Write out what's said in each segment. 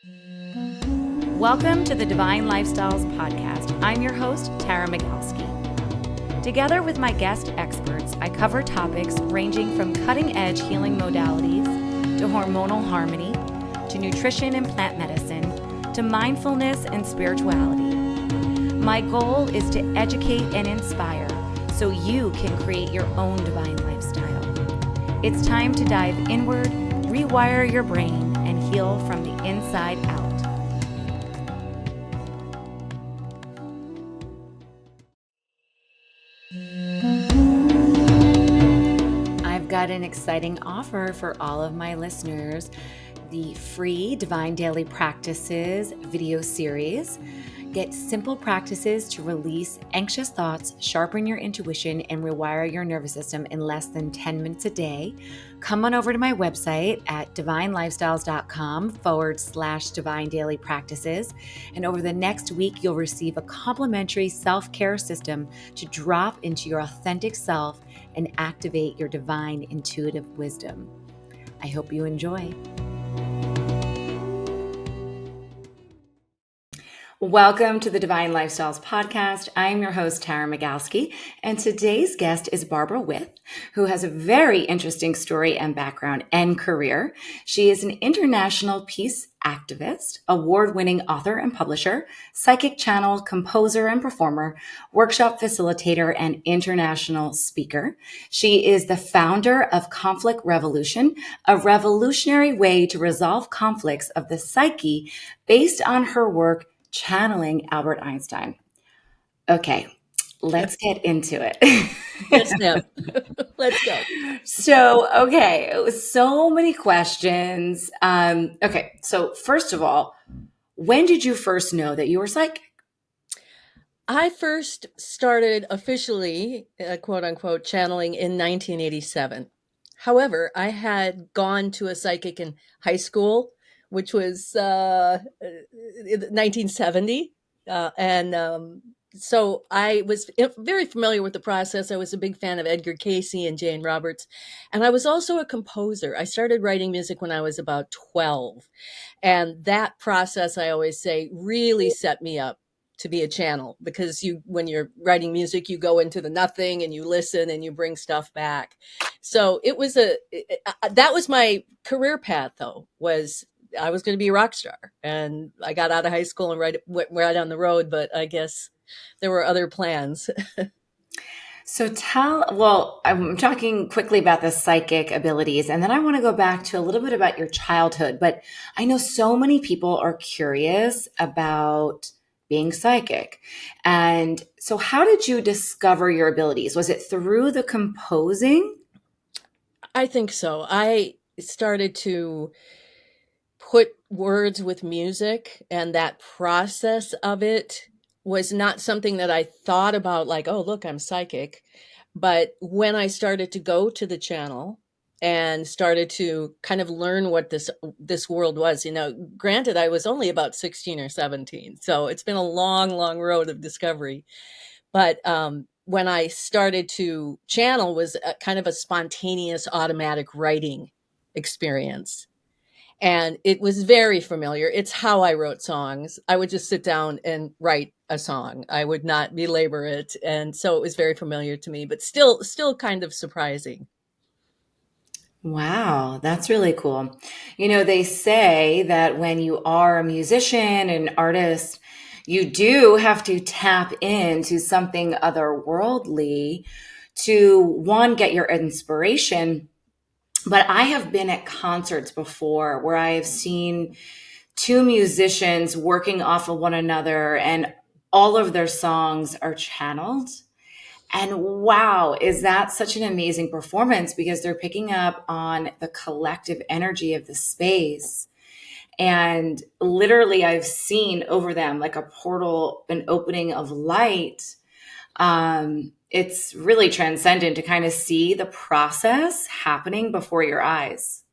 Welcome to the Divine Lifestyles Podcast. I'm your host, Tara Magalski. Together with my guest experts, I cover topics ranging from cutting-edge healing modalities to hormonal harmony, to nutrition and plant medicine, to mindfulness and spirituality. My goal is to educate and inspire so you can create your own divine lifestyle. It's time to dive inward, rewire your brain, and heal from the inside out. I've got an exciting offer for all of my listeners. The free Divine Daily Practices video series. Get simple practices to release anxious thoughts, sharpen your intuition, and rewire your nervous system in less than 10 minutes a day. Come on over to my website at divinelifestyles.com/divine daily practices. And over the next week, you'll receive a complimentary self-care system to drop into your authentic self and activate your divine intuitive wisdom. I hope you enjoy. Welcome to the Divine Lifestyles Podcast. I'm your host, Tara Magalski, and today's guest is Barbara With, who has a very interesting story and background and career. She is an international peace activist, award-winning author and publisher, psychic channel, composer and performer, workshop facilitator, and international speaker. She is the founder of Conflict Revolution, a revolutionary way to resolve conflicts of the psyche based on her work channeling Albert Einstein. Okay, let's get into it. Yes, ma'am. Let's go. So so many questions. Okay, so first of all, when did you first know that you were psychic? I first started officially, quote unquote, channeling in 1987. However, I had gone to a psychic in high school, which was 1970. So I was very familiar with the process. I was a big fan of Edgar Cayce and Jane Roberts. And I was also a composer. I started writing music when I was about 12. And that process, I always say, really set me up to be a channel, because when you're writing music, you go into the nothing and you listen and you bring stuff back. So that was my career path, though, was I was going to be a rock star. And I got out of high school and went right on the road, but I guess there were other plans. So I'm talking quickly about the psychic abilities, and then I want to go back to a little bit about your childhood. But I know so many people are curious about being psychic. And so how did you discover your abilities? Was it through the composing? I think so. I started to put words with music, and that process of it was not something that I thought about like, oh, look, I'm psychic. But when I started to go to the channel and started to kind of learn what this world was, granted, I was only about 16 or 17. So it's been a long, long road of discovery. But when I started to channel was kind of a spontaneous automatic writing experience. And it was very familiar. It's how I wrote songs. I would just sit down and write a song. I would not belabor it. And so it was very familiar to me, but still kind of surprising. Wow, that's really cool. They say that when you are a musician and artist, you do have to tap into something otherworldly to, one, get your inspiration. But I have been at concerts before where I have seen two musicians working off of one another and all of their songs are channeled. And wow, is that such an amazing performance, because they're picking up on the collective energy of the space. And literally I've seen over them like a portal, an opening of light. It's really transcendent to kind of see the process happening before your eyes.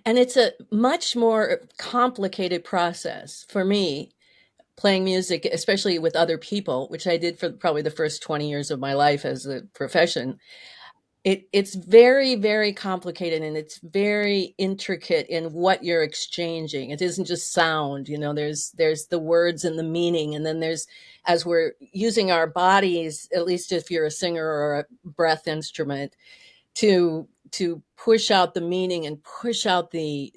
And it's a much more complicated process for me, playing music, especially with other people, which I did for probably the first 20 years of my life as a profession. it's very, very complicated, and it's very intricate in what you're exchanging. It isn't just sound, you know, there's the words and the meaning, and then there's, as we're using our bodies, at least if you're a singer or a breath instrument, to push out the meaning and push out the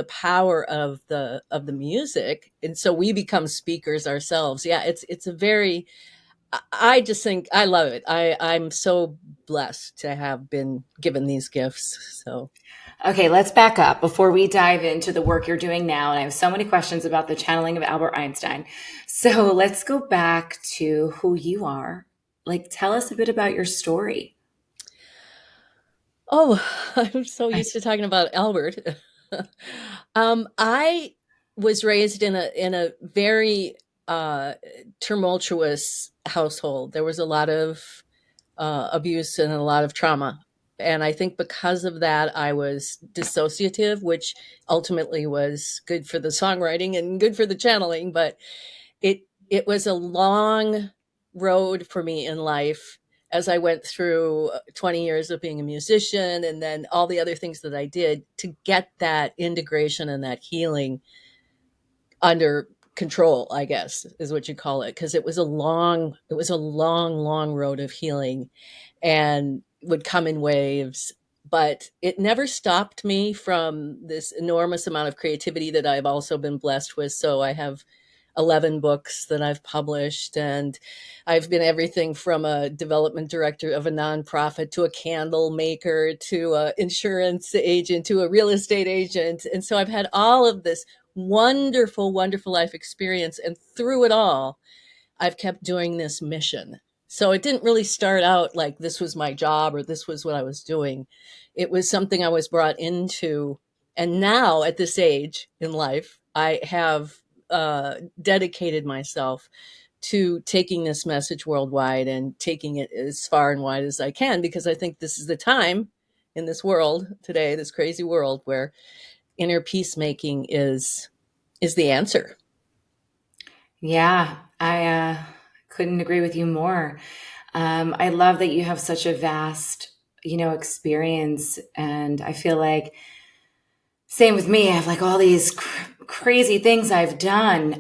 power of the music, and so we become speakers ourselves. Yeah, it's a very, I just think I love it. I'm so blessed to have been given these gifts. So, Okay, let's back up before we dive into the work you're doing now. And I have so many questions about the channeling of Albert Einstein. So let's go back to who you are. Like, tell us a bit about your story. oh, I'm so used to talking about Albert. I was raised in a very uh, tumultuous household. There was a lot of abuse and a lot of trauma. And I think because of that, I was dissociative, which ultimately was good for the songwriting and good for the channeling. But it was a long road for me in life as I went through 20 years of being a musician and then all the other things that I did to get that integration and that healing under control, I guess is what you call it. Cause it was a long, long road of healing and would come in waves. But it never stopped me from this enormous amount of creativity that I've also been blessed with. So I have 11 books that I've published, and I've been everything from a development director of a nonprofit to a candle maker to an insurance agent to a real estate agent. And so I've had all of this wonderful, wonderful life experience. And through it all, I've kept doing this mission. So it didn't really start out like this was my job or this was what I was doing. It was something I was brought into. And now at this age in life, I have dedicated myself to taking this message worldwide and taking it as far and wide as I can, because I think this is the time in this world today, this crazy world, where inner peacemaking is the answer. Yeah, I couldn't agree with you more. I love that you have such a vast, experience. And I feel like same with me. I have like all these crazy things I've done.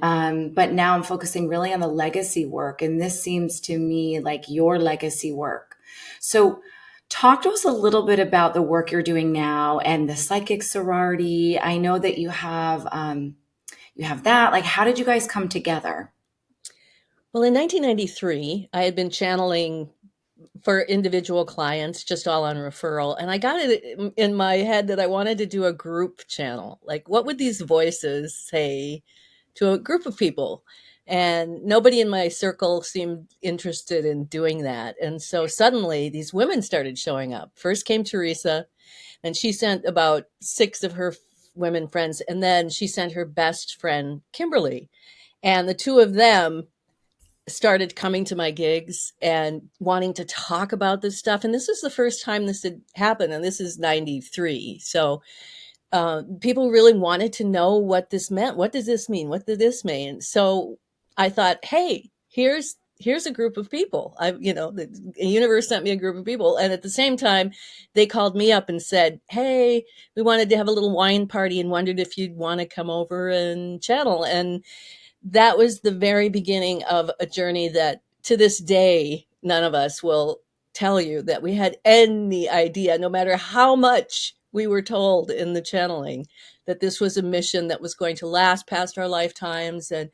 But now I'm focusing really on the legacy work. And this seems to me like your legacy work. So talk to us a little bit about the work you're doing now and the Psychic Sorority. I know that you have that. Like, how did you guys come together? Well, in 1993, I had been channeling for individual clients, just all on referral. And I got it in my head that I wanted to do a group channel. Like, what would these voices say to a group of people? And nobody in my circle seemed interested in doing that. And so suddenly these women started showing up. First came Teresa, and she sent about six of her women friends. And then she sent her best friend, Kimberly. And the two of them started coming to my gigs and wanting to talk about this stuff. And this is the first time this had happened. And this is 93. So people really wanted to know what this meant. What does this mean? What did this mean? So I thought, hey, here's a group of people. The universe sent me a group of people. And at the same time, they called me up and said, hey, we wanted to have a little wine party and wondered if you'd want to come over and channel. And that was the very beginning of a journey that to this day, none of us will tell you that we had any idea, no matter how much we were told in the channeling, that this was a mission that was going to last past our lifetimes. And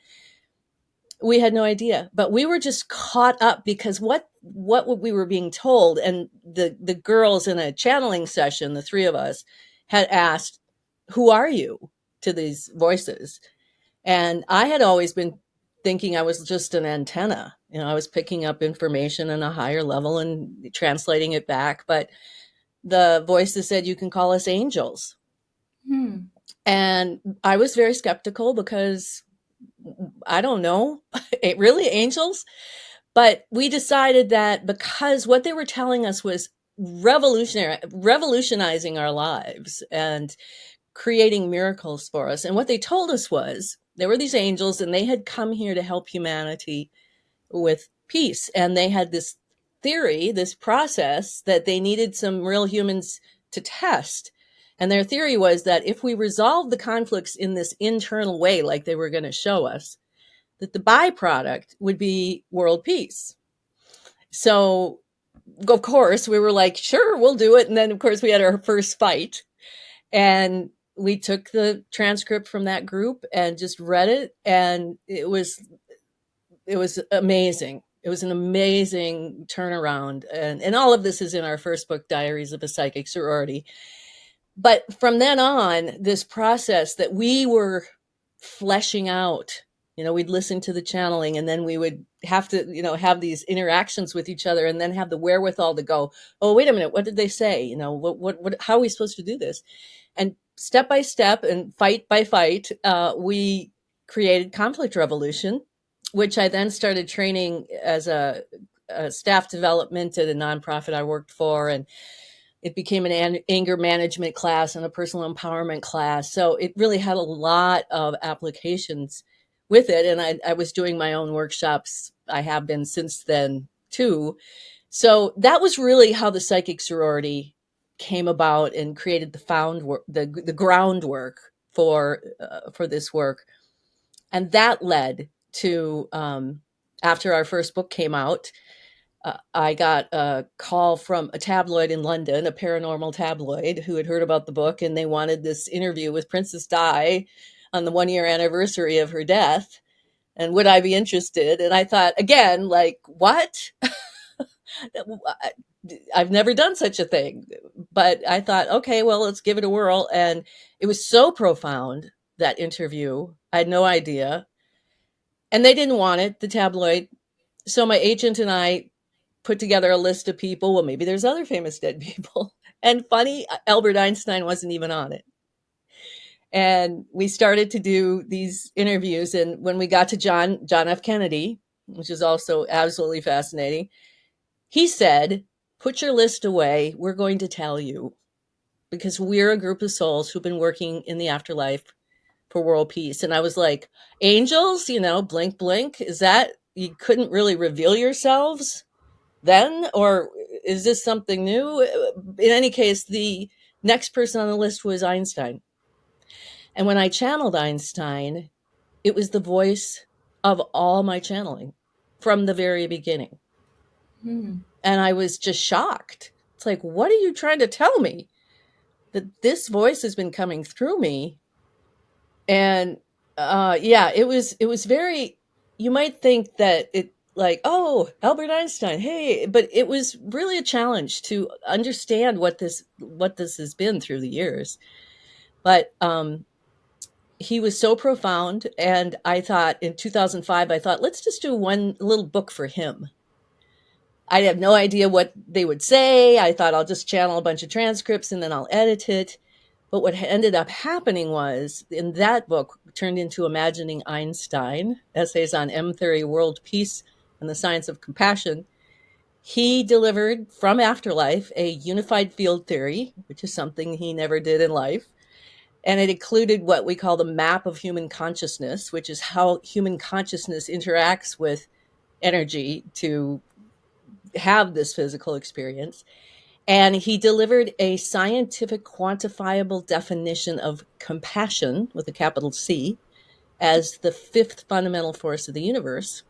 we had no idea, but we were just caught up because what we were being told. And the girls in a channeling session, the three of us, had asked, who are you, to these voices. And I had always been thinking I was just an antenna. I was picking up information on a higher level and translating it back. But the voices said, you can call us angels. Hmm. And I was very skeptical because I don't know, really angels? But we decided that because what they were telling us was revolutionizing our lives and creating miracles for us. And what they told us was there were these angels and they had come here to help humanity with peace. And they had this theory, this process that they needed some real humans to test. And their theory was that if we resolve the conflicts in this internal way, like they were going to show us, that the byproduct would be world peace. So, of course, we were like, sure, we'll do it. And then, of course, we had our first fight. And we took the transcript from that group and just read it. And it was amazing. It was an amazing turnaround. And all of this is in our first book, Diaries of a Psychic Sorority. But from then on, this process that we were fleshing out, we'd listen to the channeling and then we would have to, have these interactions with each other and then have the wherewithal to go, oh, wait a minute, what did they say? How are we supposed to do this? And step by step and fight by fight, we created Conflict Revolution, which I then started training as a staff development at a nonprofit I worked for. And it became an anger management class and a personal empowerment class. So it really had a lot of applications with it. And I was doing my own workshops. I have been since then too. So that was really how the Psychic Sorority came about and created the groundwork for this work. And that led to, after our first book came out, I got a call from a tabloid in London, a paranormal tabloid, who had heard about the book, and they wanted this interview with Princess Di on the 1 year anniversary of her death. And would I be interested? And I thought, again, like, what? I've never done such a thing. But I thought, okay, well, let's give it a whirl. And it was so profound, that interview. I had no idea. And they didn't want it, the tabloid. So my agent and I put together a list of people. Well, maybe there's other famous dead people. And funny, Albert Einstein wasn't even on it. And we started to do these interviews. And when we got to John F. Kennedy, which is also absolutely fascinating, he said, put your list away. We're going to tell you, because we're a group of souls who've been working in the afterlife for world peace. And I was like, angels, blink, blink. Is that, you couldn't really reveal yourselves then? Or is this something new? In any case, the next person on the list was Einstein. And when I channeled Einstein, it was the voice of all my channeling from the very beginning. Hmm. And I was just shocked. It's like, what are you trying to tell me? That this voice has been coming through me. And yeah, it was very, you might think that it, like, oh, Albert Einstein, hey, but it was really a challenge to understand what this has been through the years. But he was so profound, and I thought in 2005, I thought, let's just do one little book for him. I had no idea what they would say. I thought I'll just channel a bunch of transcripts and then I'll edit it. But what ended up happening was, in that book, turned into Imagining Einstein, Essays on M Theory, World Peace, and the Science of Compassion. He delivered from afterlife a unified field theory, which is something he never did in life. And it included what we call the map of human consciousness, which is how human consciousness interacts with energy to have this physical experience. And he delivered a scientific, quantifiable definition of compassion, with a capital C, as the fifth fundamental force of the universe,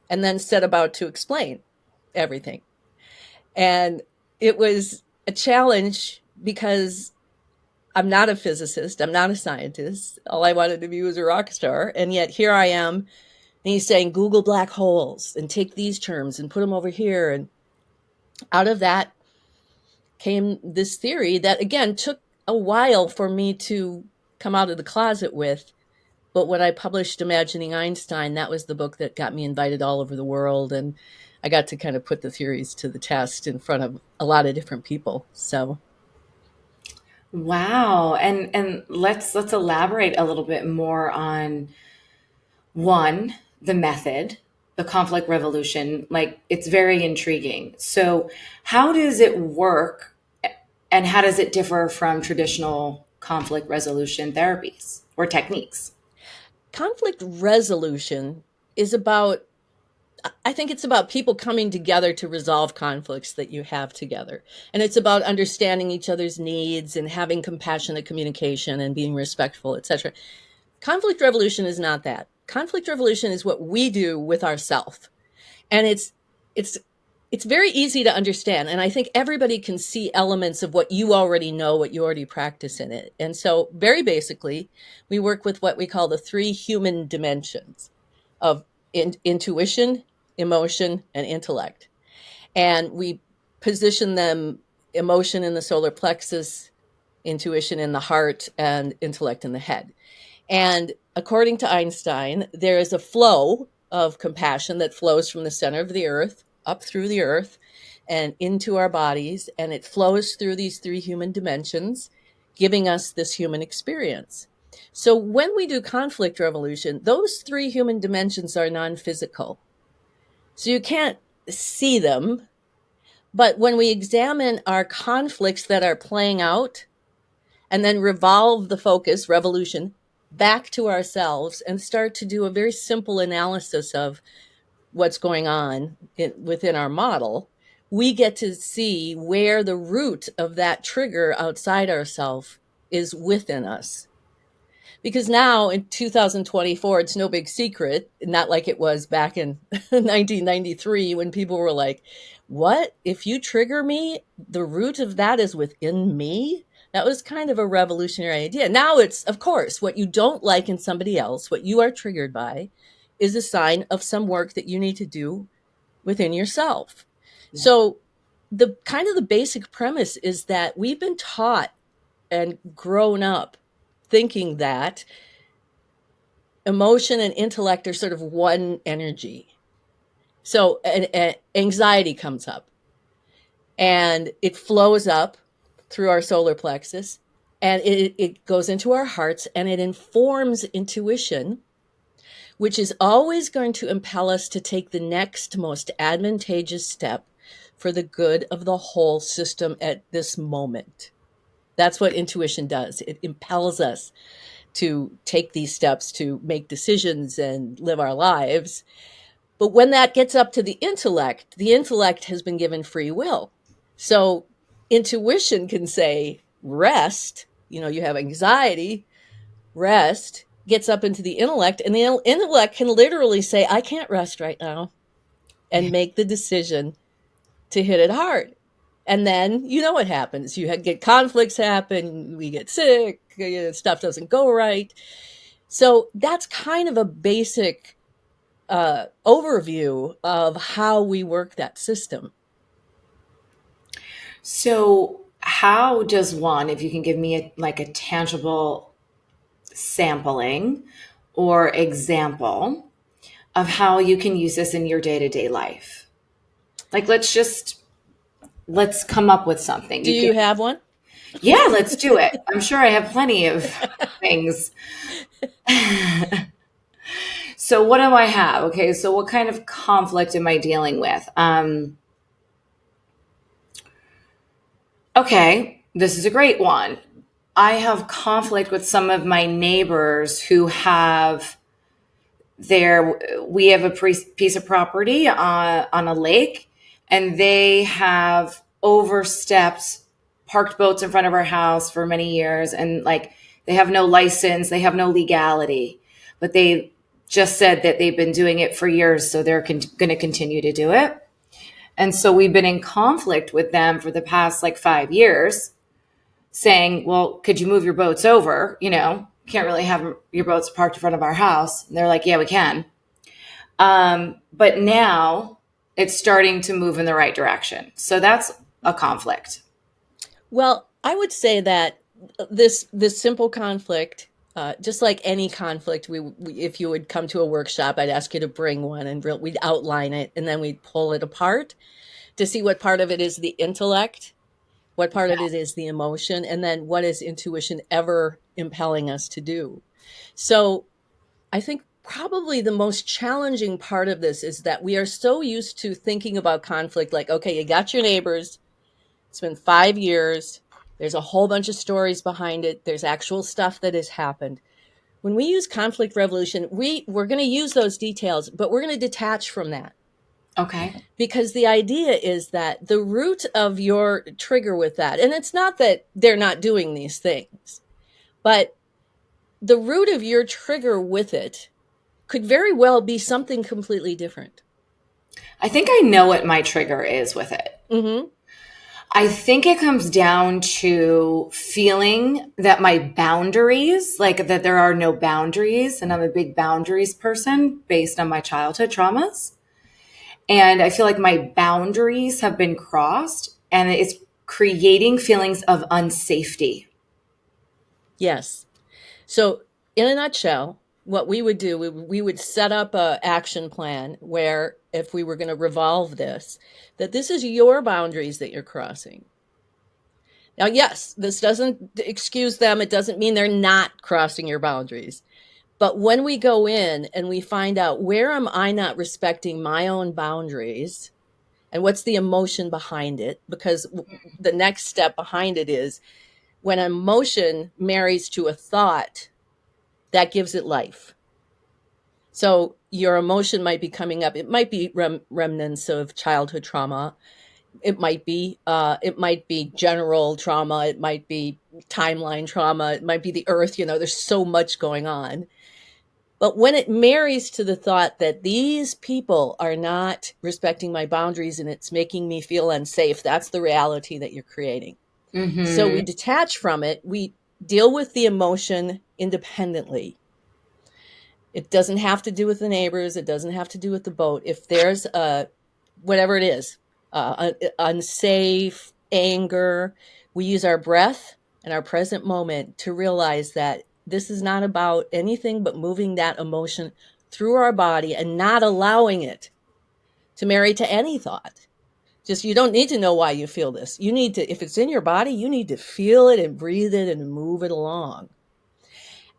and then set about to explain everything. And it was a challenge because I'm not a physicist, I'm not a scientist. All I wanted to be was a rock star. And yet here I am, and he's saying, Google black holes and take these terms and put them over here. And out of that came this theory that, again, took a while for me to come out of the closet with. But when I published Imagining Einstein, that was the book that got me invited all over the world. And I got to kind of put the theories to the test in front of a lot of different people. So, Wow. And let's elaborate a little bit more on one, the method, the conflict revolution. Like, it's very intriguing. So, how does it work and how does it differ from traditional conflict resolution therapies or techniques? conflict resolution is about I think it's about people coming together to resolve conflicts that you have together. And it's about understanding each other's needs and having compassionate communication and being respectful, etc. Conflict resolution is not that. Conflict resolution is what we do with ourselves. And it's it's very easy to understand, and I think everybody can see elements of what you already know, what you already practice in it. And so very basically, we work with what we call the three human dimensions of intuition, emotion, and intellect. And we position them: emotion in the solar plexus, intuition in the heart, and intellect in the head. And according to Einstein, there is a flow of compassion that flows from the center of the earth up through the earth and into our bodies. And it flows through these three human dimensions, giving us this human experience. So when we do conflict resolution, those three human dimensions are non-physical. So you can't see them. But when we examine our conflicts that are playing out and then revolve the focus, revolution, back to ourselves and start to do a very simple analysis of what's going on within our model, we get to see where the root of that trigger outside ourselves is within us. Because now in 2024, it's no big secret, not like it was back in 1993 when people were like, what? If you trigger me, the root of that is within me? That was kind of a revolutionary idea. Now it's, of course, what you don't like in somebody else, what you are triggered by, is a sign of some work that you need to do within yourself. Yeah. So the kind of the basic premise is that we've been taught and grown up thinking that emotion and intellect are sort of one energy. So anxiety comes up and it flows up through our solar plexus and it goes into our hearts and it informs intuition, which is always going to impel us to take the next most advantageous step for the good of the whole system at this moment. That's what intuition does. It impels us to take these steps to make decisions and live our lives. But when that gets up to the intellect has been given free will. So intuition can say, rest, you have anxiety, rest, gets up into the intellect, and the intellect can literally say, I can't rest right now, and make the decision to hit it hard. And then you know what happens. You get conflicts happen, we get sick, stuff doesn't go right. So that's kind of a basic overview of how we work that system. So, how does one, if you can give me a tangible sampling or example of how you can use this in your day-to-day life? Like, let's come up with something. Do you have one? Yeah, let's do it. I'm sure I have plenty of things. So what do I have? Okay, so what kind of conflict am I dealing with? Okay, this is a great one. I have conflict with some of my neighbors who we have a piece of property on a lake, and they have overstepped, parked boats in front of our house for many years, and they have no license, they have no legality, but they just said that they've been doing it for years, so they're going to continue to do it. And so we've been in conflict with them for the past 5 years, saying, well, could you move your boats over? Can't really have your boats parked in front of our house. And they're like, yeah, we can. But now it's starting to move in the right direction. So that's a conflict. Well, I would say that this simple conflict, just like any conflict, if you would come to a workshop, I'd ask you to bring one and we'd outline it and then we'd pull it apart to see what part of it is the intellect, what part of it is the emotion, and then what is intuition ever impelling us to do. So I think probably the most challenging part of this is that we are so used to thinking about conflict like, okay, you got your neighbors, it's been 5 years, there's a whole bunch of stories behind it, there's actual stuff that has happened. When we use conflict resolution, we're going to use those details, but we're going to detach from that. Okay. Because the idea is that the root of your trigger with that, and it's not that they're not doing these things, but the root of your trigger with it could very well be something completely different. I think I know what my trigger is with it. Mm-hmm. I think it comes down to feeling that my boundaries, like that there are no boundaries, and I'm a big boundaries person based on my childhood traumas. And I feel like my boundaries have been crossed and it's creating feelings of unsafety. Yes. So, in a nutshell, what we would do, we would set up a action plan where if we were going to revolve this, that this is your boundaries that you're crossing. Now, yes, this doesn't excuse them. It doesn't mean they're not crossing your boundaries. But when we go in and we find out where am I not respecting my own boundaries and what's the emotion behind it, because the next step behind it is when emotion marries to a thought, that gives it life. So your emotion might be coming up. It might be remnants of childhood trauma. It might be general trauma. It might be timeline trauma. It might be the earth. There's so much going on. But when it marries to the thought that these people are not respecting my boundaries and it's making me feel unsafe, that's the reality that you're creating. So we Mm-hmm. detach from it. We deal with the emotion independently. It doesn't have to do with the neighbors. It doesn't have to do with the boat. If there's whatever it is, unsafe, anger, we use our breath and our present moment to realize that this is not about anything but moving that emotion through our body and not allowing it to marry to any thought. Just you don't need to know why you feel this. You need to, if it's in your body, you need to feel it and breathe it and move it along.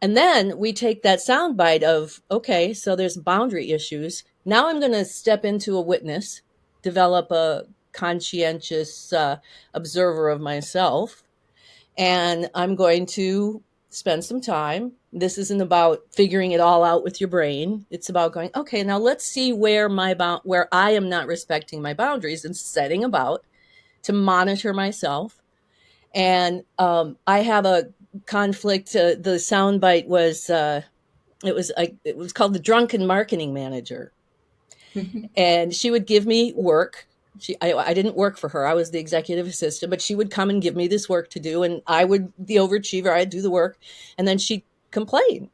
And then we take that sound bite of, okay, so there's boundary issues. Now I'm going to step into a witness, develop a conscientious observer of myself, and I'm going to spend some time. This isn't about figuring it all out with your brain. It's about going, okay, now let's see where I am not respecting my boundaries and setting about to monitor myself. And I have a conflict. The soundbite was it was called the drunken marketing manager, and she would give me work. I didn't work for her. I was the executive assistant, but she would come and give me this work to do, and I would the overachiever. I'd do the work, and then she'd complain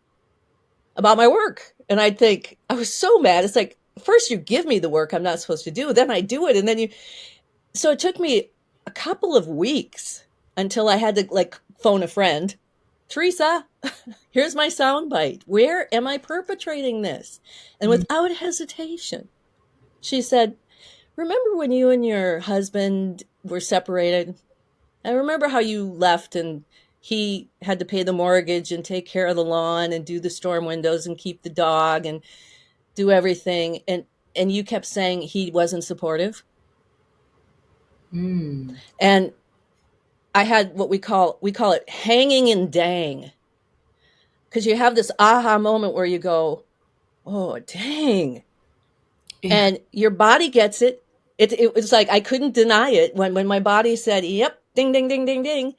about my work, and I'd think I was so mad. It's like first you give me the work I'm not supposed to do, then I do it, and then you. So it took me a couple of weeks until I had to like phone a friend. Teresa, here's my soundbite. Where am I perpetrating this? And without hesitation, she said, remember when you and your husband were separated? I remember how you left and he had to pay the mortgage and take care of the lawn and do the storm windows and keep the dog and do everything. And you kept saying he wasn't supportive. Mm. And I had what we call it hanging and dang. Because you have this aha moment where you go, oh dang. Yeah. And your body gets it. It was like I couldn't deny it when my body said, yep, ding, ding, ding, ding, ding.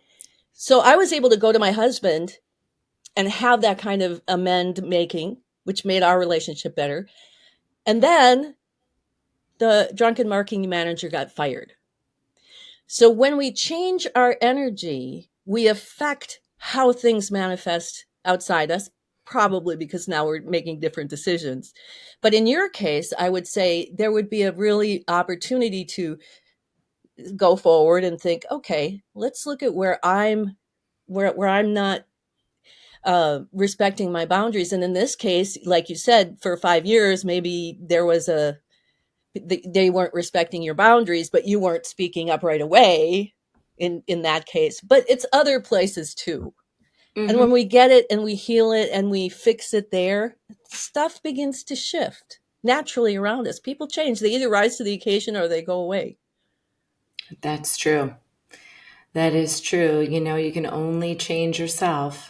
So I was able to go to my husband and have that kind of amend making, which made our relationship better. And then the drunken marketing manager got fired. So when we change our energy, we affect how things manifest outside us, probably because now we're making different decisions. But in your case, I would say there would be a really opportunity to go forward and think, okay, let's look at where I'm not respecting my boundaries. And in this case, like you said, for 5 years, maybe there was they weren't respecting your boundaries, but you weren't speaking up right away in that case. But it's other places too. And Mm-hmm. when we get it and we heal it and we fix it there, stuff begins to shift naturally around us. People change. They either rise to the occasion or they go away. That's true. That is true. You can only change yourself.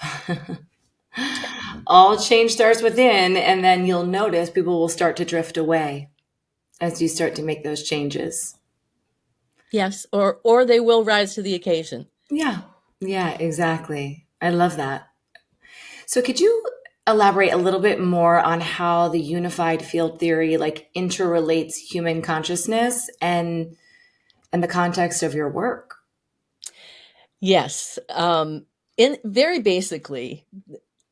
All change starts within, and then you'll notice people will start to drift away. as you start to make those changes. Yes, or they will rise to the occasion. Yeah. Yeah, exactly. I love that. So could you elaborate a little bit more on how the unified field theory like interrelates human consciousness and the context of your work? Yes. In very basically,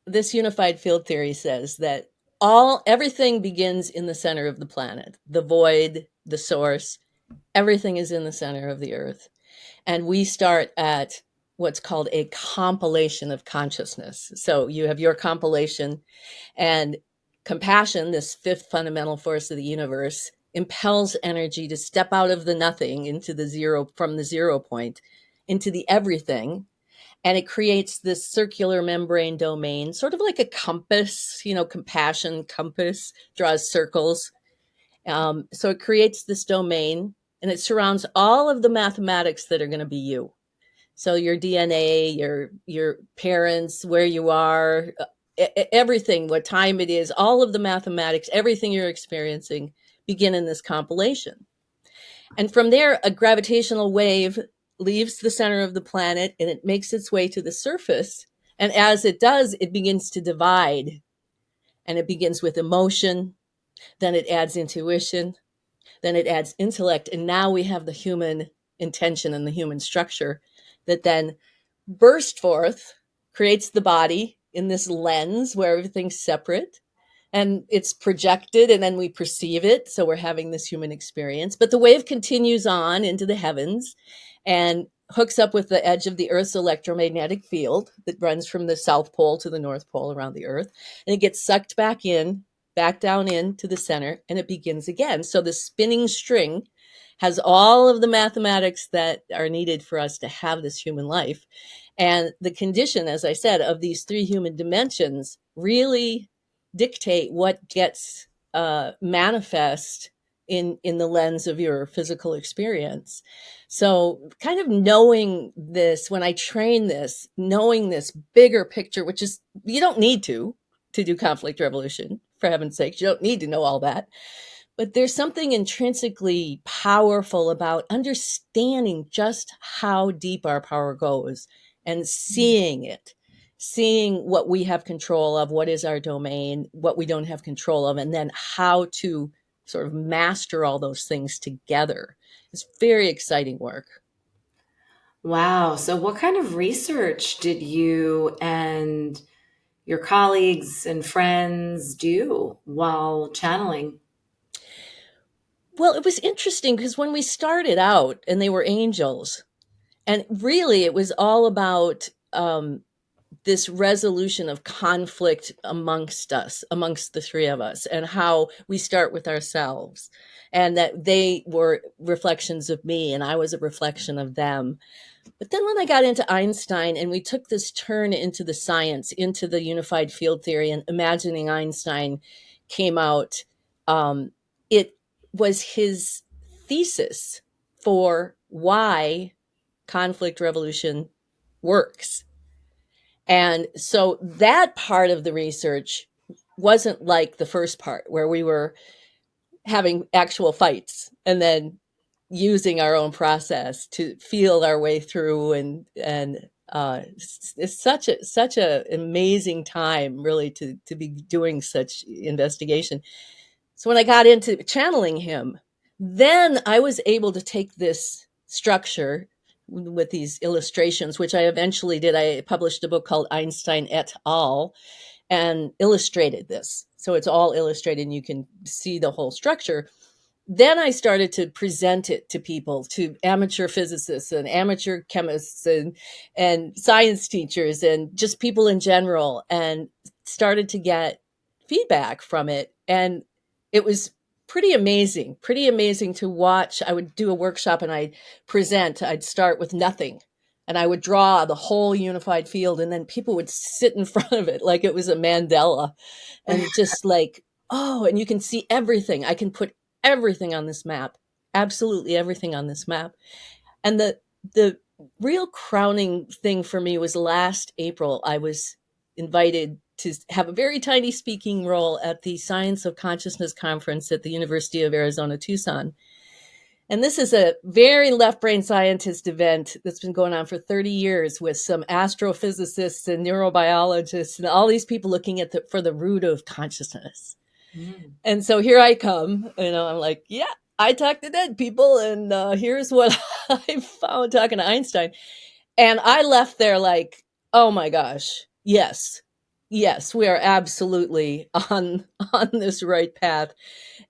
this unified field theory says that all everything begins in the center of the planet. The void, the source, everything is in the center of the earth. And we start at what's called a compilation of consciousness. So you have your compilation, and compassion, this fifth fundamental force of the universe, impels energy to step out of the nothing into the zero, from the 0 point into the everything. And it creates this circular membrane domain, sort of like a compass, compassion compass draws circles. So it creates this domain, and it surrounds all of the mathematics that are going to be you. So your DNA, your parents, where you are, everything, what time it is, all of the mathematics, everything you're experiencing begin in this compilation. And from there, a gravitational wave leaves the center of the planet and it makes its way to the surface. And as it does, it begins to divide. And it begins with emotion, then it adds intuition, then it adds intellect. And now we have the human intention and the human structure that then burst forth, creates the body in this lens where everything's separate and it's projected, and then we perceive it. So we're having this human experience. But the wave continues on into the heavens and hooks up with the edge of the Earth's electromagnetic field that runs from the South Pole to the North Pole around the Earth. And it gets sucked back in, back down into the center, and it begins again. So the spinning string has all of the mathematics that are needed for us to have this human life. And the condition, as I said, of these three human dimensions really dictate what gets manifest in the lens of your physical experience. So kind of knowing this, when I train this, knowing this bigger picture, which is, you don't need to do conflict resolution, for heaven's sake. You don't need to know all that. But there's something intrinsically powerful about understanding just how deep our power goes and seeing it, seeing what we have control of, what is our domain, what we don't have control of, and then how to sort of master all those things together. It's very exciting work. Wow. So what kind of research did you and your colleagues and friends do while channeling? Well, it was interesting because when we started out and they were angels, and really it was all about this resolution of conflict amongst us, amongst the three of us, and how we start with ourselves, and that they were reflections of me and I was a reflection of them. But then when I got into Einstein and we took this turn into the science, into the unified field theory, and imagining Einstein came out, it was his thesis for why conflict revolution works. And so that part of the research wasn't like the first part where we were having actual fights and then using our own process to feel our way through, and it's such a amazing time really to be doing such investigation. So when I got into channeling him, then I was able to take this structure with these illustrations, which I eventually did. I published a book called Einstein et al. And illustrated this. So it's all illustrated and you can see the whole structure. Then I started to present it to people, to amateur physicists and amateur chemists and science teachers and just people in general, and started to get feedback from it. And it was pretty amazing to watch. I would do a workshop and I'd start with nothing and I would draw the whole unified field, and then people would sit in front of it like it was a mandala and just like, oh, and you can see everything. I can put everything on this map, absolutely everything on this map. And the real crowning thing for me was last April. I was invited to have a very tiny speaking role at the Science of Consciousness conference at the University of Arizona, Tucson. And this is a very left brain scientist event that's been going on for 30 years with some astrophysicists and neurobiologists and all these people looking at for the root of consciousness. Mm. And so here I come, I'm like, yeah, I talk to dead people. And here's what I found talking to Einstein. And I left there like, oh my gosh, yes, we are absolutely on this right path.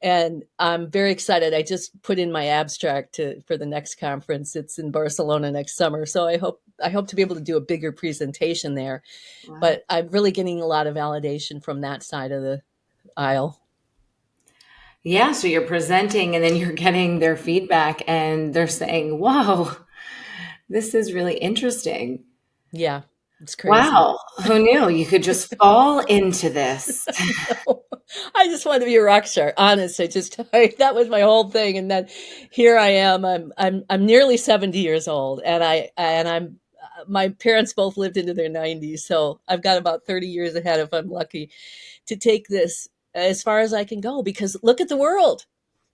And I'm very excited. I just put in my abstract for the next conference. It's in Barcelona next summer, so I hope to be able to do a bigger presentation there. Wow. But I'm really getting a lot of validation from that side of the aisle. Yeah, so you're presenting and then you're getting their feedback and they're saying, "Whoa, this is really interesting." Yeah, it's crazy. Wow, who knew you could just fall into this? No, I just wanted to be a rock star. Honest, that was my whole thing. And then here I am. I'm nearly 70 years old, and I'm my parents both lived into their 90s, so I've got about 30 years ahead if I'm lucky to take this as far as I can go. Because look at the world,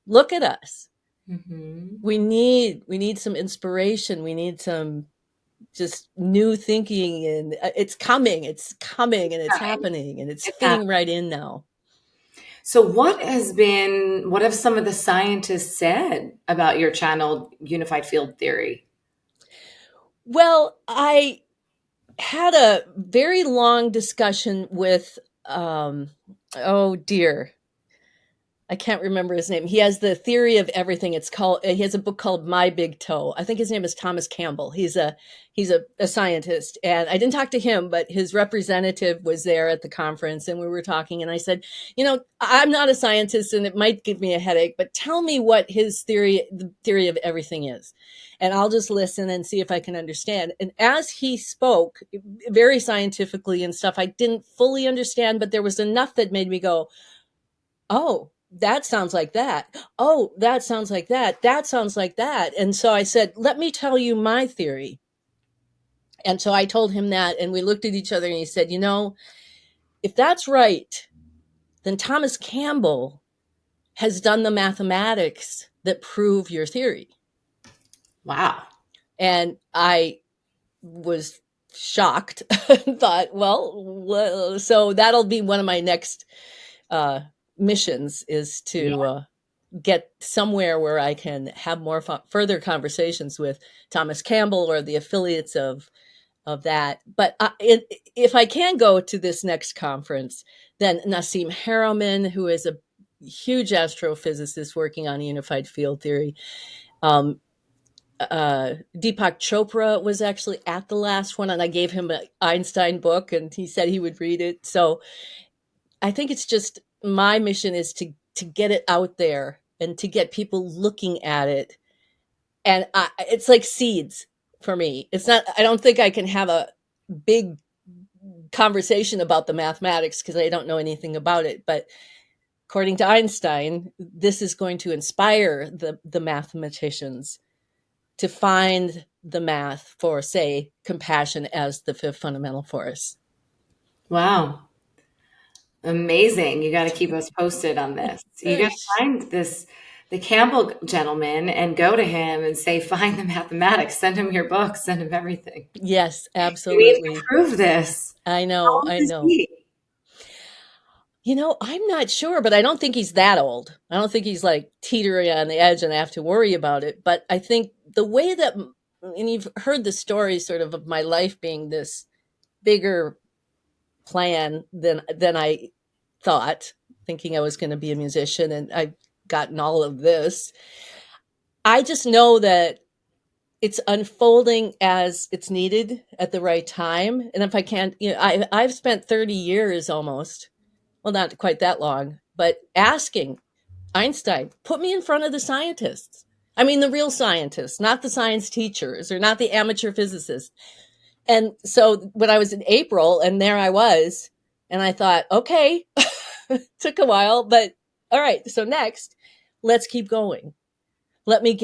look at us. Mhm. We need some inspiration. We need some just new thinking, and it's coming, and it's Coming. happening, and it's It's fitting happening. right in now. So what have some of the scientists said about your channeled unified field theory? Well, I had a very long discussion with, oh dear, I can't remember his name. He has the theory of everything. He has a book called My Big Toe. I think his name is Thomas Campbell. He's a scientist. And I didn't talk to him, but his representative was there at the conference and we were talking. And I said, I'm not a scientist and it might give me a headache, but tell me what the theory of everything is. And I'll just listen and see if I can understand. And as he spoke very scientifically and stuff, I didn't fully understand, but there was enough that made me go, oh, that sounds like that. Oh, that sounds like that. That sounds like that. And so I said, let me tell you my theory. And so I told him that, and we looked at each other, and he said, if that's right, then Thomas Campbell has done the mathematics that prove your theory. Wow. And I was shocked and thought, well, so that'll be one of my next missions, is Yeah. to get somewhere where I can have more further conversations with Thomas Campbell or the affiliates of that. But if I can go to this next conference, then Nassim Haramein, who is a huge astrophysicist working on unified field theory, um, Deepak Chopra was actually at the last one, and I gave him an Einstein book, and he said he would read it. So I think it's just my mission is to get it out there and to get people looking at it. And it's like seeds for me. It's not. I don't think I can have a big conversation about the mathematics because I don't know anything about it. But according to Einstein, this is going to inspire the mathematicians to find the math for, say, compassion as the fifth fundamental force. Wow. Amazing. You got to keep us posted on this. You got to find the Campbell gentleman and go to him and say, find the mathematics, send him your book, send him everything. Yes, You need to absolutely. prove this. I How know. old I is know. he? I'm not sure, but I don't think he's that old. I don't think he's like teetering on the edge and I have to worry about it. But I think the way that, and you've heard the story sort of my life being this bigger plan than I thought, thinking I was going to be a musician, and I've gotten all of this. I just know that it's unfolding as it's needed at the right time. And if I can't, I've spent 30 years almost, well, not quite that long, but asking Einstein, put me in front of the scientists. I mean, the real scientists, not the science teachers or not the amateur physicists. And so when I was in April, and there I was, and I thought, okay, took a while, but all right. So next, let's keep going. Let me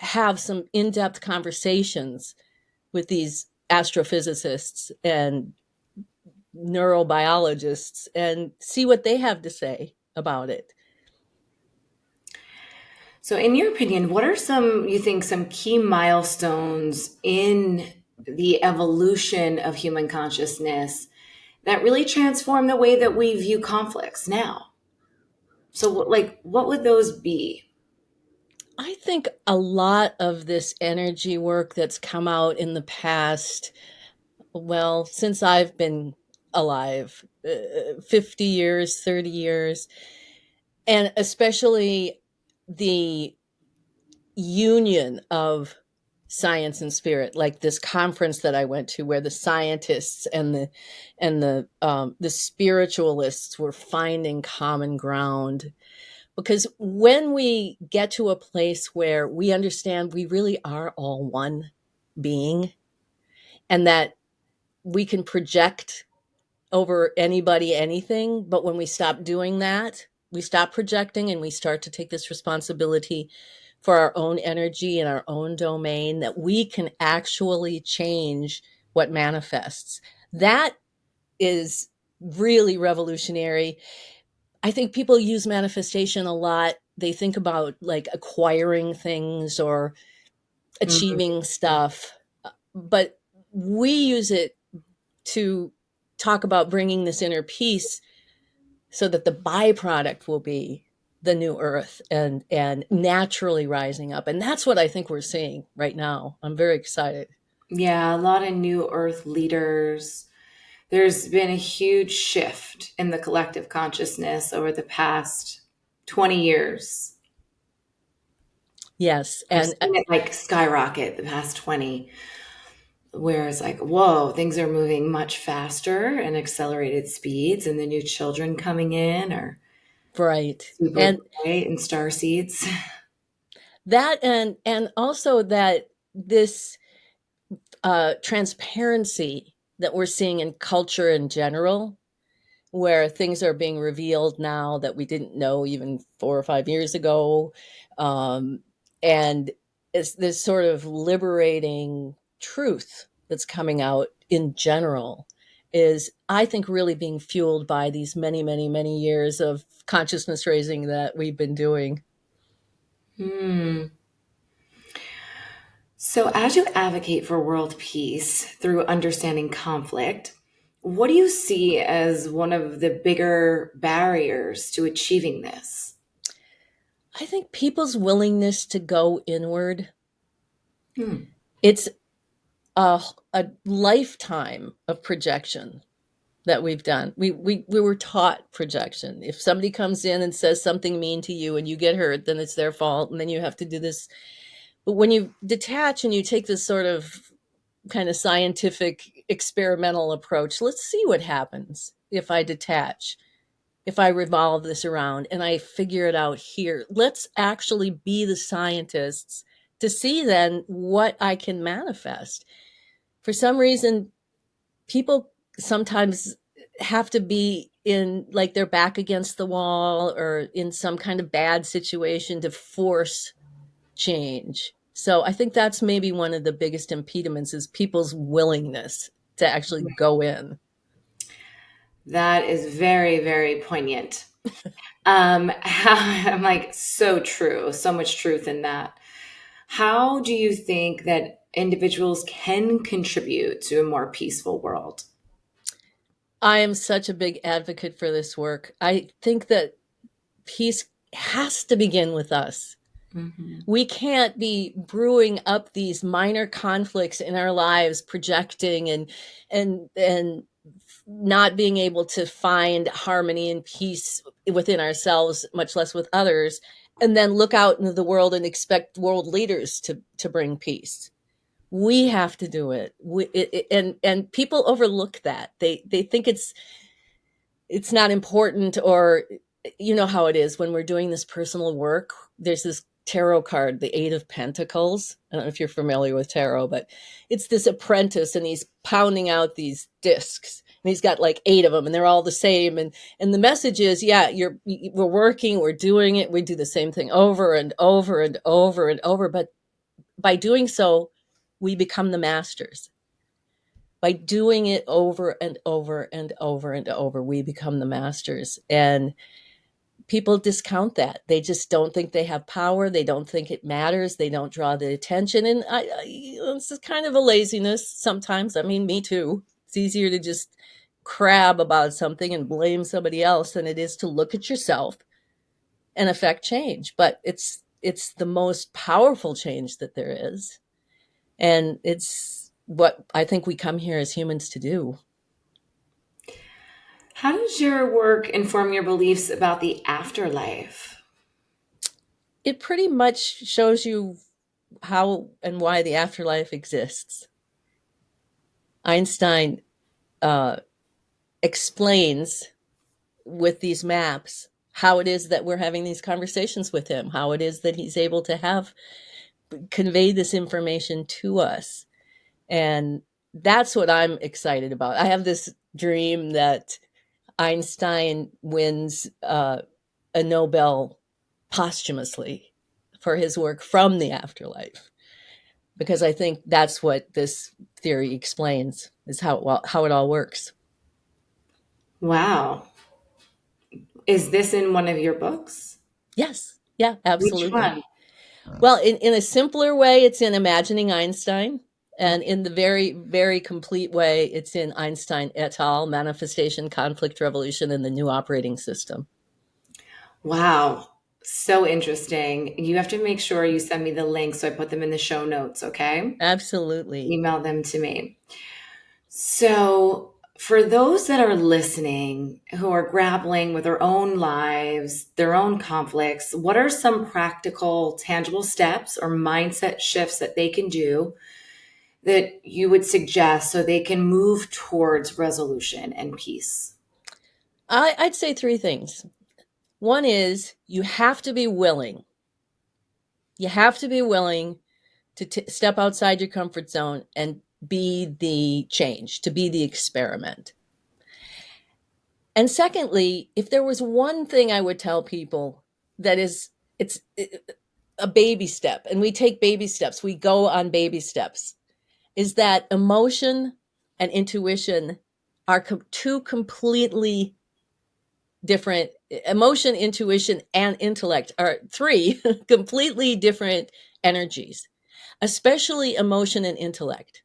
have some in-depth conversations with these astrophysicists and neurobiologists and see what they have to say about it. So, in your opinion, what are you think, some key milestones in the evolution of human consciousness that really transform the way that we view conflicts now? So, what would those be? I think a lot of this energy work that's come out in the past, well, since I've been alive, 50 years, 30 years, and especially the union of science and spirit, like this conference that I went to where the scientists and the spiritualists were finding common ground. Because when we get to a place where we understand we really are all one being, and that we can project over anybody anything, but when we stop doing that, we stop projecting and we start to take this responsibility for our own energy and our own domain, that we can actually change what manifests. That is really revolutionary. I think people use manifestation a lot. They think about like acquiring things or Mhm. achieving stuff, but we use it to talk about bringing this inner peace so that the byproduct will be the new earth and naturally rising up. And that's what I think we're seeing right now. I'm very excited. Yeah, a lot of new earth leaders. There's been a huge shift in the collective consciousness over the past 20 years. Yes. I've And seen it like skyrocket the past 20, where it's like, whoa, things are moving much faster and accelerated speeds, and the new children coming in are right. super And bright and star seeds. that and also that this transparency that we're seeing in culture in general, where things are being revealed now that we didn't know even 4 or 5 years ago. Um, and it's this sort of liberating truth that's coming out in general is, I think, really being fueled by these many, many, many years of consciousness raising that we've been doing. Hmm. So, as you advocate for world peace through understanding conflict, what do you see as one of the bigger barriers to achieving this? I think people's willingness to go inward, Hmm. it's a lifetime of projection that we've done. We were taught projection. If somebody comes in and says something mean to you and you get hurt, then it's their fault, and then you have to do this. But when you detach and you take this sort of kind of scientific experimental approach, let's see what happens if I detach, if I revolve this around and I figure it out here. Let's actually be the scientists to see then what I can manifest. For some reason, people sometimes have to be in like their back against the wall or in some kind of bad situation to force change. So I think that's maybe one of the biggest impediments is people's willingness to actually go in. That is very, very poignant. I'm like, so true, so much truth in that. How do you think that individuals can contribute to a more peaceful world? I am such a big advocate for this work. I think that peace has to begin with us. Mhm. We can't be brewing up these minor conflicts in our lives, projecting and not being able to find harmony and peace within ourselves, much less with others, and then look out into the world and expect world leaders to bring peace. We have to do it. And people overlook that. They think it's not important, or you know how it is when we're doing this personal work. There's this tarot card, the Eight of Pentacles. I don't know if you're familiar with tarot, but it's this apprentice and he's pounding out these discs and he's got like eight of them and they're all the same. And the message is, yeah, we're working, we're doing it, we do the same thing over and over and over and over, but by doing so we become the masters. By doing it over and over and over and over, we become the masters. And people discount that. They just don't think they have power. They don't think it matters. They don't draw the attention. And it's just kind of a laziness sometimes. I mean, me too. It's easier to just crab about something and blame somebody else than it is to look at yourself and affect change. But it's the most powerful change that there is. And it's what I think we come here as humans to do. How does your work inform your beliefs about the afterlife? It pretty much shows you how and why the afterlife exists. Einstein uh, explains with these maps how it is that we're having these conversations with him, how it is that he's able to have convey this information to us. And that's what I'm excited about. I have this dream that Einstein wins a Nobel posthumously for his work from the afterlife, because I think that's what this theory explains, is how it all works. Wow. Is this in one of your books? Yes, yeah, Which absolutely. one? Well, in a simpler way, it's in Imagining Einstein. And in the very, very complete way, it's in Einstein et al. Manifestation, Conflict, Revolution, and the New Operating System. Wow. So interesting. You have to make sure you send me the link so I put them in the show notes, okay? Absolutely. Email them to me. So, for those that are listening who are grappling with their own lives, their own conflicts, what are some practical, tangible steps or mindset shifts that they can do that you would suggest so they can move towards resolution and peace? I'd say three things. One is you have to be willing. You have to be willing to step outside your comfort zone and be the change, to be the experiment. And secondly, if there was one thing I would tell people that is, it's a baby step, and we take baby steps, we go on baby steps, is that emotion and intuition are two completely different. Emotion, intuition, and intellect are three completely different energies, especially emotion and intellect.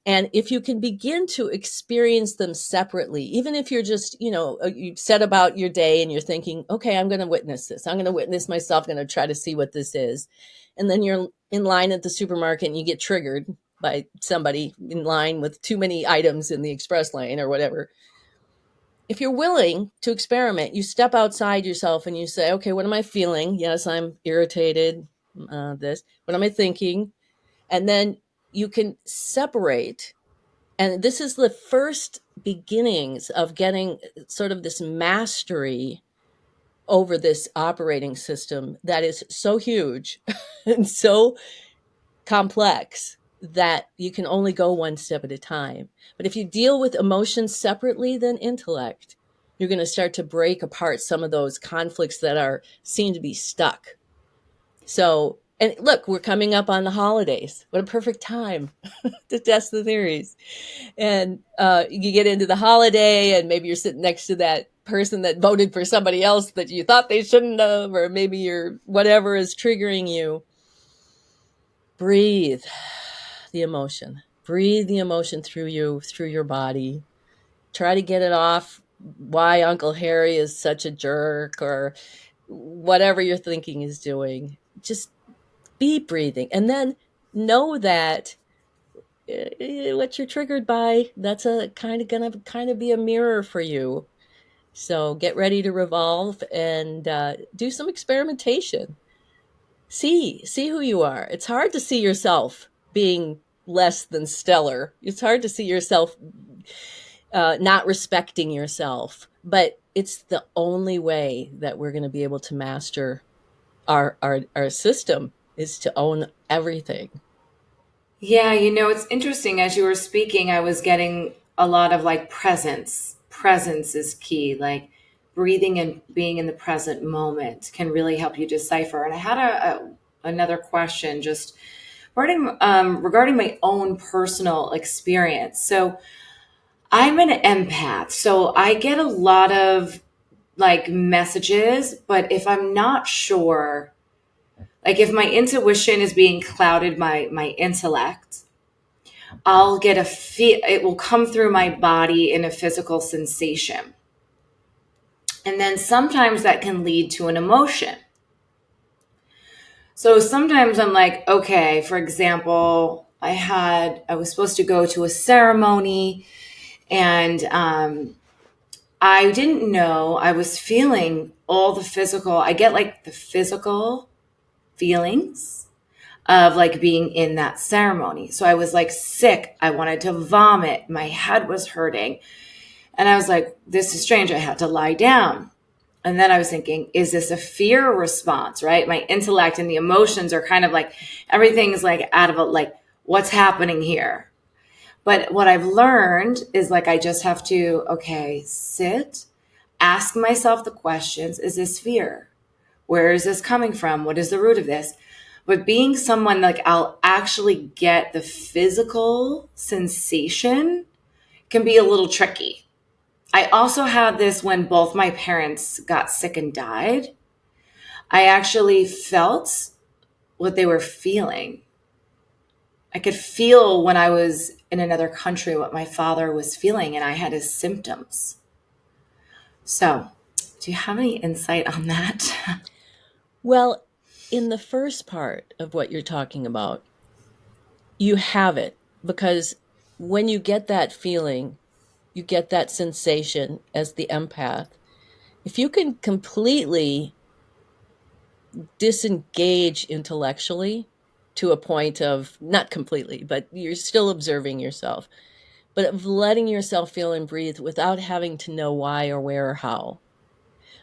And if you can begin to experience them separately, even if you're just, you set about your day and you're thinking, okay, I'm going to witness this. I'm going to witness myself. I'm going to try to see what this is. And then you're in line at the supermarket and you get triggered by somebody in line with too many items in the express lane or whatever. If you're willing to experiment, you step outside yourself and you say, okay, what am I feeling? Yes, I'm irritated. What am I thinking? And then you can separate. And this is the first beginnings of getting sort of this mastery over this operating system that is so huge and so complex that you can only go one step at a time. But if you deal with emotions separately than intellect, you're going to start to break apart some of those conflicts that are seem to be stuck. So, and look, we're coming up on the holidays. What a perfect time to test the theories. And you get into the holiday, and maybe you're sitting next to that person that voted for somebody else that you thought they shouldn't have, or maybe you're whatever is triggering you. Breathe the emotion. Breathe the emotion through you, through your body. Try to get it off why Uncle Harry is such a jerk, or whatever you're thinking is doing. Just be breathing. And then know that what you're triggered by, that's a gonna be a mirror for you. So get ready to revolve and do some experimentation. See who you are. It's hard to see yourself being less than stellar. It's hard to see yourself not respecting yourself, but it's the only way that we're going to be able to master our system, is to own everything. Yeah, it's interesting. As you were speaking, I was getting a lot of like presence. Presence is key. Like breathing and being in the present moment can really help you decipher. And I had another question just regarding my own personal experience. So I'm an empath, so I get a lot of like messages, but if I'm not sure, like if my intuition is being clouded by my intellect, I'll get a feel, it will come through my body in a physical sensation. And then sometimes that can lead to an emotion. So sometimes I'm like, okay, for example, I was supposed to go to a ceremony, and I didn't know I was feeling all the physical, I get like the physical feelings of like being in that ceremony. So I was like sick. I wanted to vomit. My head was hurting. And I was like, this is strange. I had to lie down. And then I was thinking, is this a fear response, right? My intellect and the emotions are kind of like, everything's like out of a, like, what's happening here? But what I've learned is like, I just have to, okay, sit, ask myself the questions. Is this fear? Where is this coming from? What is the root of this? But being someone like I'll actually get the physical sensation can be a little tricky. I also had this when both my parents got sick and died. I actually felt what they were feeling. I could feel when I was in another country what my father was feeling, and I had his symptoms. So, do you have any insight on that? Well, in the first part of what you're talking about, you have it because when you get that feeling, you get that sensation as the empath. If you can completely disengage intellectually to a point of not completely, but you're still observing yourself, but of letting yourself feel and breathe without having to know why or where or how,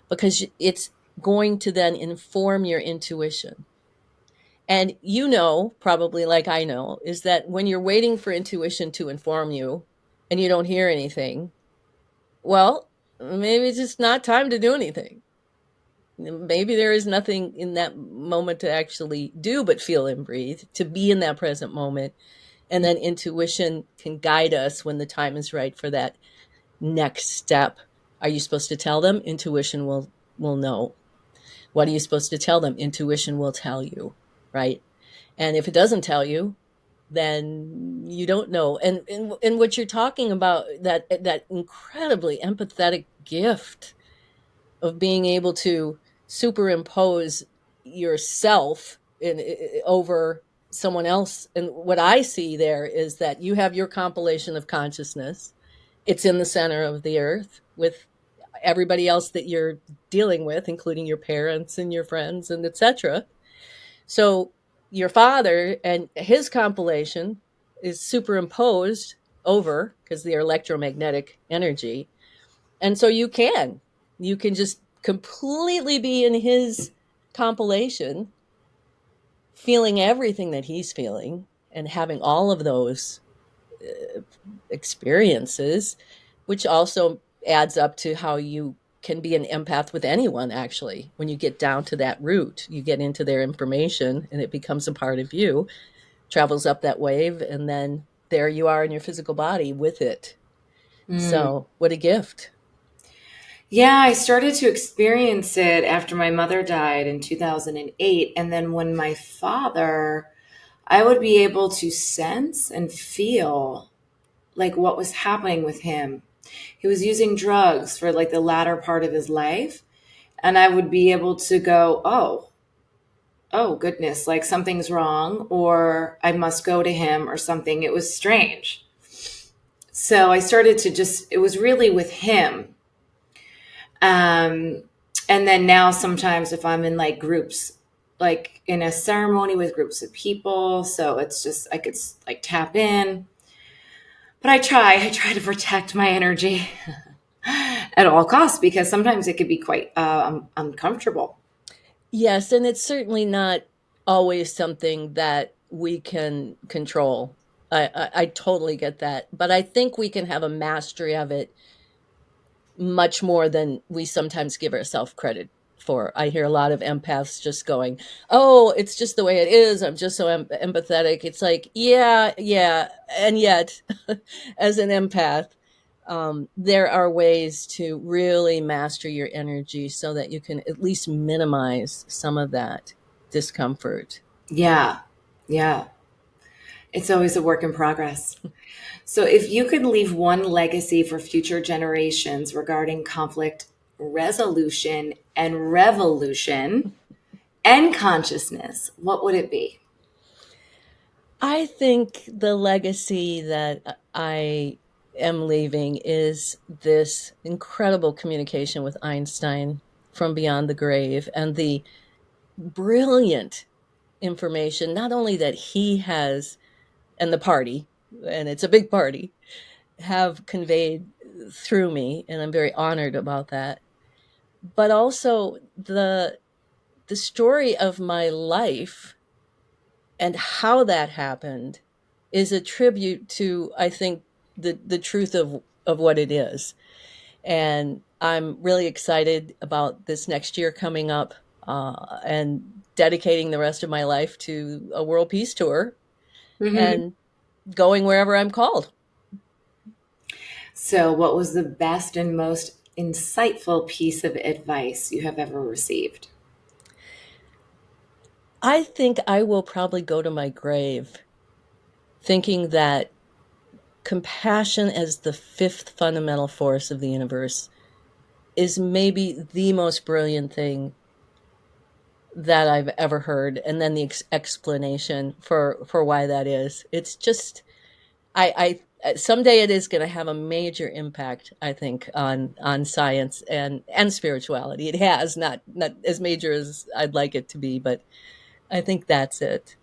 because it's going to then inform your intuition. And you know, probably like I know, is that when you're waiting for intuition to inform you and you don't hear anything, well, maybe it's just not time to do anything. Maybe there is nothing in that moment to actually do but feel and breathe, to be in that present moment. And then intuition can guide us when the time is right for that next step. Are you supposed to tell them? Intuition will know. What are you supposed to tell them? Intuition will tell you, right? And if it doesn't tell you, then you don't know. And what you're talking about, that incredibly empathetic gift of being able to superimpose yourself over someone else. And what I see there is that you have your compilation of consciousness. It's in the center of the earth with everybody else that you're dealing with, including your parents and your friends and etc. So your father and his compilation is superimposed over because the electromagnetic energy. And so you can just completely be in his compilation, feeling everything that he's feeling and having all of those experiences, which also adds up to how you can be an empath with anyone. Actually, when you get down to that root, you get into their information and it becomes a part of you, travels up that wave, and then there you are in your physical body with it. Mm. So what a gift. Yeah, I started to experience it after my mother died in 2008. And then when my father, I would be able to sense and feel like what was happening with him. He was using drugs for like the latter part of his life. And I would be able to go, oh goodness, like something's wrong, or I must go to him or something. It was strange. So I started to just, it was really with him. Um, and then now sometimes if I'm in like groups, like in a ceremony with groups of people, so it's just, I could like tap in, but I try to protect my energy at all costs because sometimes it could be quite uncomfortable. Yes, and it's certainly not always something that we can control. I totally get that. But I think we can have a mastery of it much more than we sometimes give ourselves credit for. I hear a lot of empaths just going, "Oh, it's just the way it is. I'm just so empathetic." It's like, yeah, yeah. And yet, as an empath, there are ways to really master your energy so that you can at least minimize some of that discomfort. Yeah. Yeah. It's always a work in progress. So, if you could leave one legacy for future generations regarding conflict resolution and revolution and consciousness, what would it be? I think the legacy that I am leaving is this incredible communication with Einstein from beyond the grave, and the brilliant information, not only that he has and the party, and it's a big party, have conveyed through me, and I'm very honored about that. But also the story of my life and how that happened is a tribute to, I think, the truth of what it is. And I'm really excited about this next year coming up, and dedicating the rest of my life to a world peace tour Hmm. and going wherever I'm called. So, what was the best and most insightful piece of advice you have ever received? I think I will probably go to my grave thinking that compassion as the fifth fundamental force of the universe is maybe the most brilliant thing that I've ever heard, and then the explanation for why that is. It's just I someday it is going to have a major impact, I think, on science and spirituality. It has not as major as I'd like it to be, but I think that's it.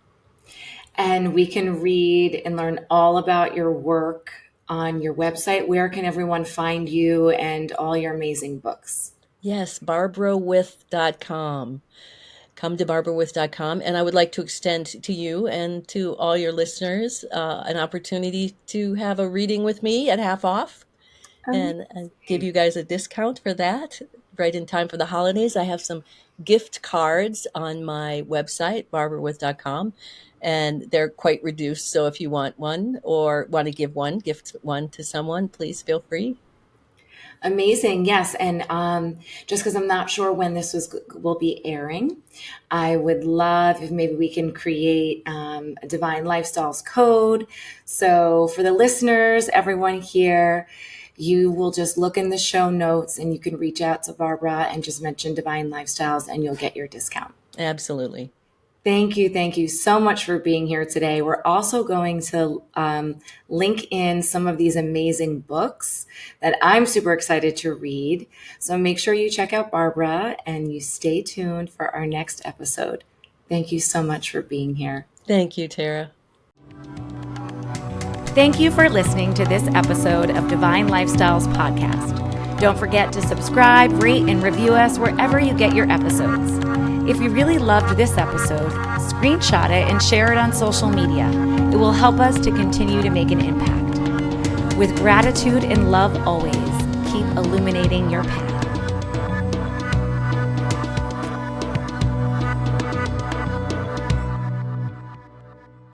And we can read and learn all about your work on your website. Where can everyone find you and all your amazing books? Yes, barbarawith.com. Come to barbarawith.com. And I would like to extend to you and to all your listeners an opportunity to have a reading with me at half off, and give Amazing. you guys a discount for that right in time for the holidays. I have some gift cards on my website, barbarawith.com, and they're quite reduced. So if you want one or want to give one, gift one to someone, please feel free. Amazing. Yes. And just because I'm not sure when will be airing, I would love if maybe we can create a Divine Lifestyles code. So for the listeners, everyone here, you will just look in the show notes and you can reach out to Barbara and just mention Divine Lifestyles and you'll get your discount. Absolutely. Thank you. Thank you so much for being here today. We're also going to link in some of these amazing books that I'm super excited to read. So make sure you check out Barbara and you stay tuned for our next episode. Thank you so much for being here. Thank you, Tara. Thank you for listening to this episode of Divine Lifestyles Podcast. Don't forget to subscribe, rate, and review us wherever you get your episodes. If you really loved this episode, screenshot it and share it on social media. It will help us to continue to make an impact. With gratitude and love always, keep illuminating your path.